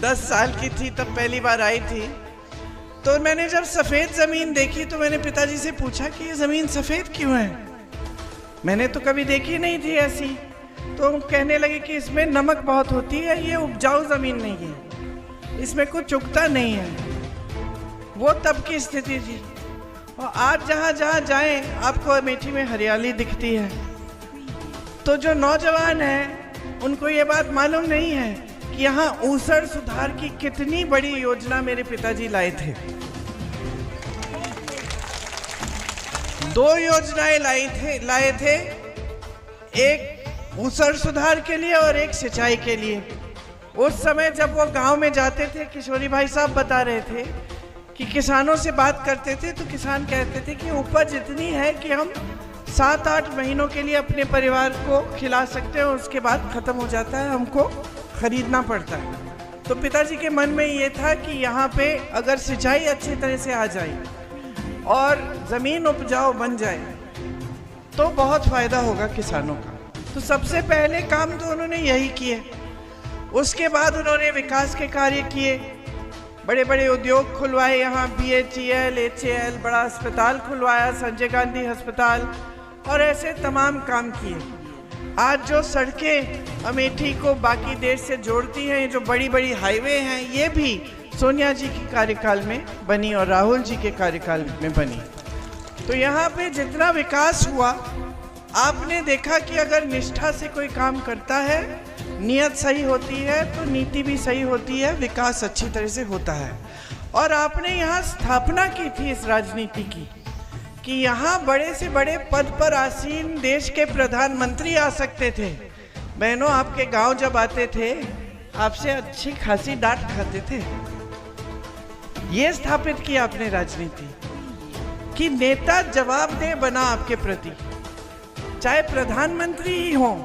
10 साल की थी तब पहली बार आई थी। तो मैंने जब सफ़ेद ज़मीन देखी तो मैंने पिताजी से पूछा कि ये ज़मीन सफ़ेद क्यों है, मैंने तो कभी देखी नहीं थी ऐसी। तो कहने लगे कि इसमें नमक बहुत होती है, ये उपजाऊ ज़मीन नहीं है, इसमें कुछ उगता नहीं है। वो तब की स्थिति थी। और आज जहाँ जहाँ जाएं आपको अमेठी में हरियाली दिखती है। तो जो नौजवान हैं उनको ये बात मालूम नहीं है कि यहाँ ऊसर सुधार की कितनी बड़ी योजना मेरे पिताजी लाए थे। 2 योजनाएं लाए थे, एक ऊसर सुधार के लिए और एक सिंचाई के लिए। उस समय जब वो गांव में जाते थे, किशोरी भाई साहब बता रहे थे कि किसानों से बात करते थे तो किसान कहते थे कि उपज इतनी है कि हम 7-8 महीनों के लिए अपने परिवार को खिला सकते हैं, उसके बाद ख़त्म हो जाता है, हमको खरीदना पड़ता है। तो पिताजी के मन में ये था कि यहाँ पे अगर सिंचाई अच्छी तरह से आ जाए और ज़मीन उपजाऊ बन जाए तो बहुत फ़ायदा होगा किसानों का। तो सबसे पहले काम तो उन्होंने यही किए। उसके बाद उन्होंने विकास के कार्य किए, बड़े बड़े उद्योग खुलवाए, यहाँ BHEL, HAL, बड़ा अस्पताल खुलवाया, संजय गांधी अस्पताल, और ऐसे तमाम काम किए। आज जो सड़कें अमेठी को बाकी देश से जोड़ती हैं, जो बड़ी बड़ी हाईवे हैं, ये भी सोनिया जी के कार्यकाल में बनी और राहुल जी के कार्यकाल में बनी। तो यहाँ पे जितना विकास हुआ, आपने देखा कि अगर निष्ठा से कोई काम करता है, नियत सही होती है तो नीति भी सही होती है, विकास अच्छी तरह से होता है। और आपने यहाँ स्थापना की थी इस राजनीति की कि यहाँ बड़े से बड़े पद पर आसीन देश के प्रधानमंत्री आ सकते थे। बहनों, आपके गांव जब आते थे आपसे अच्छी खासी डांट खाते थे। ये स्थापित किया आपने राजनीति कि नेता जवाबदेह बना आपके प्रति, चाहे प्रधानमंत्री ही हों,